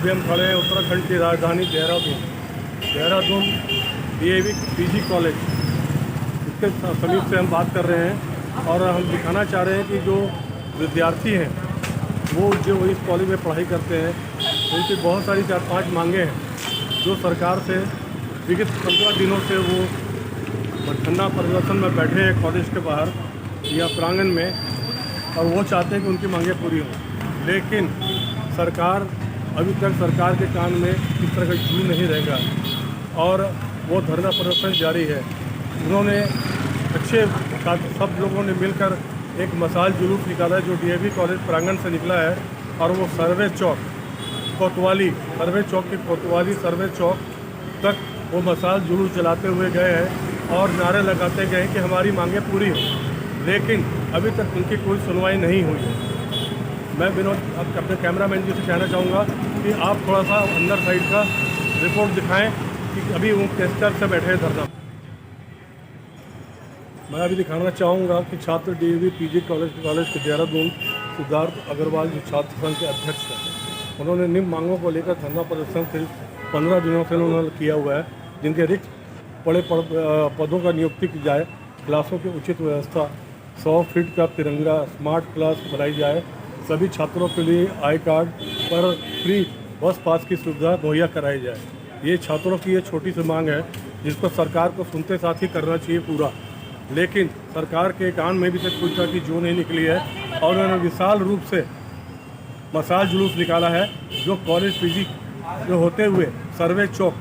अभी हम खड़े हैं उत्तराखंड की राजधानी देहरादून डीएवी पीजी कॉलेज, इसके समीप से हम बात कर रहे हैं और हम दिखाना चाह रहे हैं कि जो विद्यार्थी हैं वो जो इस कॉलेज में पढ़ाई करते हैं उनकी बहुत सारी 4-5 मांगे हैं जो सरकार से विगत 15 दिनों से वो धरना प्रदर्शन में बैठे हैं कॉलेज के बाहर या प्रांगण में, और वो चाहते हैं कि उनकी मांगें पूरी हों। लेकिन सरकार अभी तक सरकार के कान में इस तरह का जू नहीं रहेगा और वो धरना प्रदर्शन जारी है। उन्होंने सब लोगों ने मिलकर एक मसाल जुलूस निकाला है जो डीएवी कॉलेज प्रांगण से निकला है और वो सर्वे चौक तक वो मसाल जुलूस जलाते हुए गए हैं और नारे लगाते गए कि हमारी मांगें पूरी हों, लेकिन अभी तक उनकी कोई सुनवाई नहीं हुई है। मैं विनोद अपने कैमरामैन जी से कहना चाहूँगा कि आप थोड़ा सा अंदर साइड का रिपोर्ट दिखाएं कि अभी वो किस तरह से बैठे हैं धरना। मैं अभी दिखाना चाहूँगा कि छात्र डीएवी पीजी कॉलेज के देहरादून सिद्धार्थ अग्रवाल जो छात्र संघ के अध्यक्ष हैं, उन्होंने निम्न मांगों को लेकर धरना प्रदर्शन सिर्फ 15 दिनों से उन्होंने किया हुआ है, जिनके रिक्त पड़े पदों का नियुक्ति की जाए, क्लासों की उचित व्यवस्था, 100 फीट का तिरंगा स्मार्ट क्लास बनाई जाए, सभी छात्रों के लिए आई कार्ड पर फ्री बस पास की सुविधा मुहैया कराई जाए। ये छात्रों की ये छोटी सी मांग है जिसको सरकार को सुनते साथ ही करना चाहिए पूरा, लेकिन सरकार के कान में भी तक कोई तरह की जो नहीं निकली है और उन्होंने विशाल रूप से मसाल जुलूस निकाला है जो कॉलेज पीजी जो होते हुए सर्वे चौक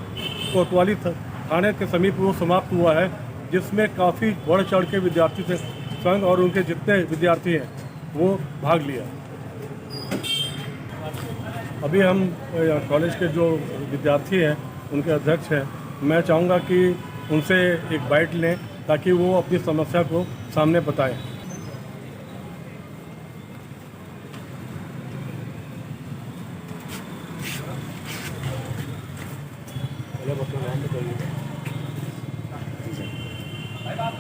कोतवाली थाने के समीप वो समाप्त हुआ है, जिसमें काफ़ी बढ़ चढ़ के विद्यार्थी थे संघ और उनके जितने विद्यार्थी हैं वो भाग लिया। अभी हम कॉलेज के जो विद्यार्थी हैं उनके अध्यक्ष हैं, मैं चाहूँगा कि उनसे एक बाइट लें ताकि वो अपनी समस्या को सामने बताएं।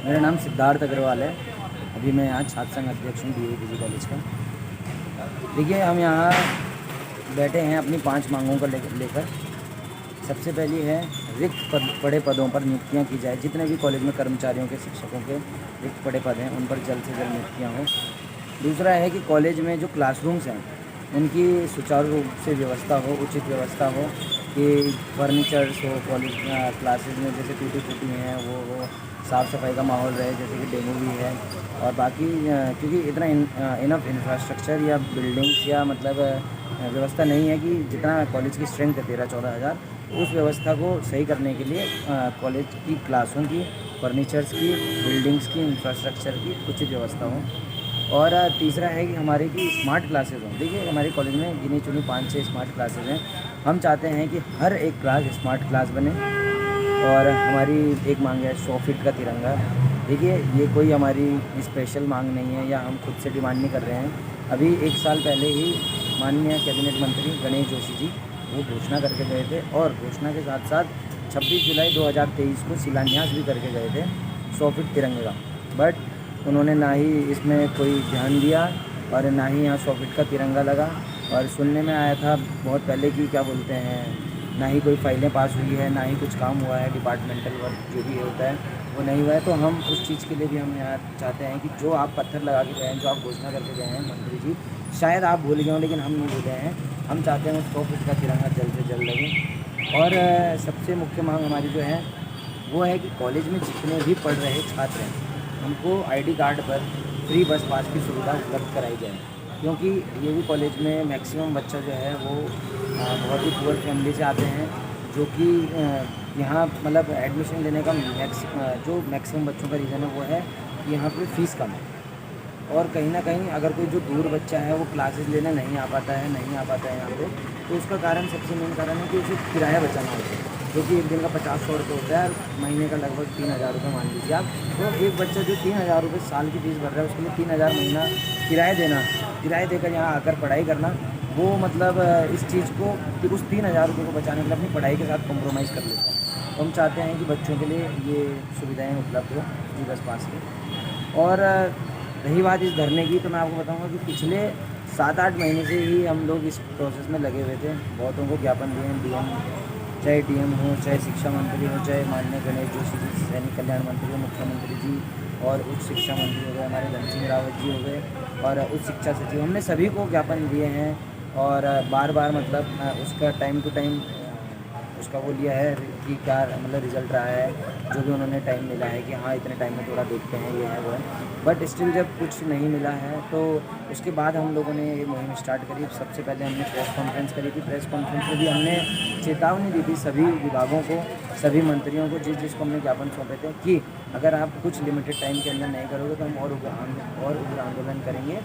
मेरा नाम सिद्धार्थ अग्रवाल है। अभी मैं यहाँ छात्र संघ अध्यक्ष हूँ डीएवी पीजी कॉलेज का। देखिए, हम यहाँ बैठे हैं अपनी 5 मांगों को लेकर। सबसे पहली है रिक्त पड़े पदों पर नियुक्तियाँ की जाए। जितने भी कॉलेज में कर्मचारियों के, शिक्षकों के रिक्त पड़े पद हैं उन पर जल्द से जल्द नियुक्तियाँ हों। दूसरा है कि कॉलेज में जो क्लासरूम्स हैं उनकी सुचारू रूप से व्यवस्था हो, उचित व्यवस्था हो, कि फर्नीचर्स हो, कॉलेज क्लासेज में जैसे टूटी फूटी हैं वो साफ़ सफाई का माहौल रहे, जैसे कि डेंगू भी है। और बाकी क्योंकि इतना इनफ इंफ्रास्ट्रक्चर या बिल्डिंग्स या मतलब व्यवस्था नहीं है कि जितना कॉलेज की स्ट्रेंथ है 13-14 हज़ार, उस व्यवस्था को सही करने के लिए कॉलेज की क्लासों की, फर्नीचर्स की, बिल्डिंग्स की, इंफ्रास्ट्रक्चर की उचित व्यवस्था हो। और तीसरा है कि हमारी की स्मार्ट क्लासेज हों। देखिए, हमारे कॉलेज में गिनी चुनी 5-6 स्मार्ट क्लासेज हैं। हम चाहते हैं कि हर एक क्लास स्मार्ट क्लास बने। और हमारी एक मांग है 100 फीट का तिरंगा। देखिए, ये कोई हमारी स्पेशल मांग नहीं है या हम खुद से डिमांड नहीं कर रहे हैं। अभी 1 साल पहले ही माननीय कैबिनेट मंत्री गणेश जोशी जी वो घोषणा करके गए थे और घोषणा के साथ साथ 26 जुलाई 2023 को शिलान्यास भी करके गए थे 100 फीट तिरंगे का। बट उन्होंने ना ही इसमें कोई ध्यान दिया और ना ही यहाँ 100 फीट का तिरंगा लगा। और सुनने में आया था बहुत पहले कि क्या बोलते हैं, ना ही कोई फाइलें पास हुई है, ना ही कुछ काम हुआ है, डिपार्टमेंटल वर्क जो भी होता है वो नहीं हुआ है। तो हम उस चीज़ के लिए भी हम यहाँ चाहते हैं कि जो आप पत्थर लगा के गए हैं, जो आप घोषणा करके गए हैं मंत्री जी, शायद आप भूल गए हों लेकिन हम नहीं भूले हैं। हम चाहते हैं 100 फीट का तिरंगा जल्द से जल्द लगे। और सबसे मुख्य मांग हमारी जो है वो है कि कॉलेज में जितने भी पढ़ रहे छात्र हैं उनको ID कार्ड पर फ्री बस पास की सुविधा उपलब्ध कराई जाए, क्योंकि डीएवी कॉलेज में मैक्सिमम बच्चा जो है वो बहुत ही पुअर फैमिली से आते हैं, जो कि यहाँ मतलब एडमिशन लेने का जो मैक्सिमम बच्चों का रीज़न है वो है कि यहाँ पे फ़ीस कम है। और कहीं ना कहीं अगर कोई जो दूर बच्चा है वो क्लासेस लेने नहीं आ पाता है यहाँ पे, तो उसका कारण, सबसे मेन कारण है कि उसे किराया बचाना होता है, जो कि एक दिन का 50-100 रुपये होता है और महीने का लगभग 3000 रुपये मान लीजिए आप। तो एक बच्चा जो 3000 रुपये साल की फीस भर रहा है उसके लिए 3000 महीना किराया देकर यहाँ आकर पढ़ाई करना, वो मतलब इस चीज़ को कि उस 3000 रुपये को बचाने के लिए अपनी पढ़ाई के साथ कॉम्प्रोमाइज़ कर लेता है। तो हम चाहते हैं कि बच्चों के लिए ये सुविधाएँ उपलब्ध हो जी बस पास की। और रही बात इस धरने की, तो मैं आपको बताऊंगा कि पिछले 7-8 महीने से ही हम लोग इस प्रोसेस में लगे हुए थे। बहुतों को ज्ञापन दिए हैं, डीएम चाहे डीएम हो, चाहे शिक्षा मंत्री हो, चाहे माननीय गणेश जोशी जी सैनिक कल्याण मंत्री हो, मुख्यमंत्री जी और उच्च शिक्षा मंत्री हो गए हमारे धन सिंह रावत जी हो गए और उच्च शिक्षा सचिव, हमने सभी को ज्ञापन दिए हैं और बार बार मतलब उसका टाइम टू टाइम उसका वो लिया है कि क्या मतलब रिजल्ट रहा है, जो भी उन्होंने टाइम मिला है कि हाँ इतने टाइम में थोड़ा देखते हैं ये है वो है, बट स्टिल जब कुछ नहीं मिला है तो उसके बाद हम लोगों ने ये मुहिम स्टार्ट करी। सबसे पहले हमने प्रेस कॉन्फ्रेंस करी थी। प्रेस कॉन्फ्रेंस में भी हमने चेतावनी दी थी सभी विभागों को, सभी मंत्रियों को, जिसको हमने ज्ञापन सौंपे थे कि अगर आप कुछ लिमिटेड टाइम के अंदर नहीं करोगे तो हम और उग्र आंदोलन करेंगे।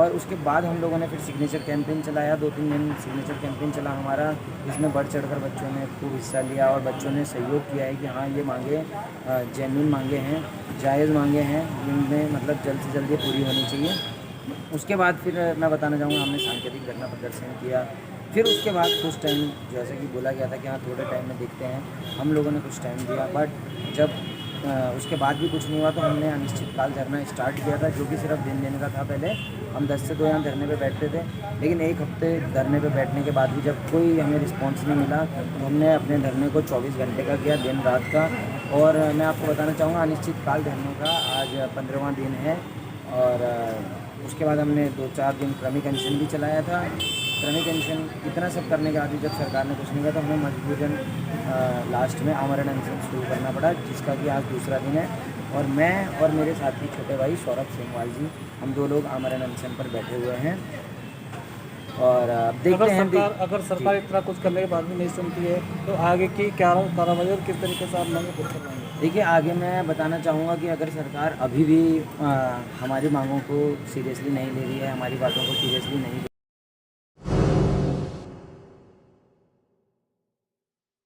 और उसके बाद हम लोगों ने फिर सिग्नेचर कैंपेन चलाया, 2-3 दिन सिग्नेचर कैंपेन चला हमारा, जिसमें बढ़ चढ़कर बच्चों ने खूब हिस्सा लिया और बच्चों ने सहयोग किया है कि हाँ ये मांगे जेन्युइन मांगे हैं, जायज़ मांगे हैं, इनमें मतलब जल्द से जल्द ये पूरी होनी चाहिए। उसके बाद फिर मैं बताना चाहूँगा हमने सांकेतिक धरना प्रदर्शन किया। फिर उसके बाद कुछ टाइम जैसे कि बोला गया था कि हाँ थोड़े टाइम में देखते हैं, हम लोगों ने कुछ टाइम दिया, बट जब उसके बाद भी कुछ नहीं हुआ तो हमने अनिश्चितकाल धरना स्टार्ट किया था, जो कि सिर्फ दिन देने का था। पहले हम 10 से 2 यहाँ धरने पे बैठते थे, लेकिन एक हफ्ते धरने पे बैठने के बाद भी जब कोई हमें रिस्पांस नहीं मिला तो हमने अपने धरने को 24 घंटे का किया, दिन रात का। और मैं आपको बताना चाहूँगा अनिश्चितकाल धरने का आज 15वां दिन है। और उसके बाद हमने 2-4 दिन क्रमिक अनशन भी चलाया था। क्रमिक अनशन इतना सब करने के बाद भी जब सरकार ने कुछ नहीं किया तो हमें मजबूरन लास्ट में आमरण अनशन शुरू करना पड़ा, जिसका कि आज दूसरा दिन है। और मैं और मेरे साथी छोटे भाई सौरभ सेमवाल जी, हम 2 लोग आमरण अनशन पर बैठे हुए हैं। और अब देखते हैं अगर सरकार इतना कुछ करने के बाद भी नहीं सुनती है तो आगे की क्या कार्रवाई और किस तरीके से आप मांगे पूरी करवाएंगे? देखिए आगे मैं बताना चाहूँगा कि अगर सरकार अभी भी हमारी मांगों को सीरियसली नहीं ले रही है, हमारी बातों को सीरियसली नहीं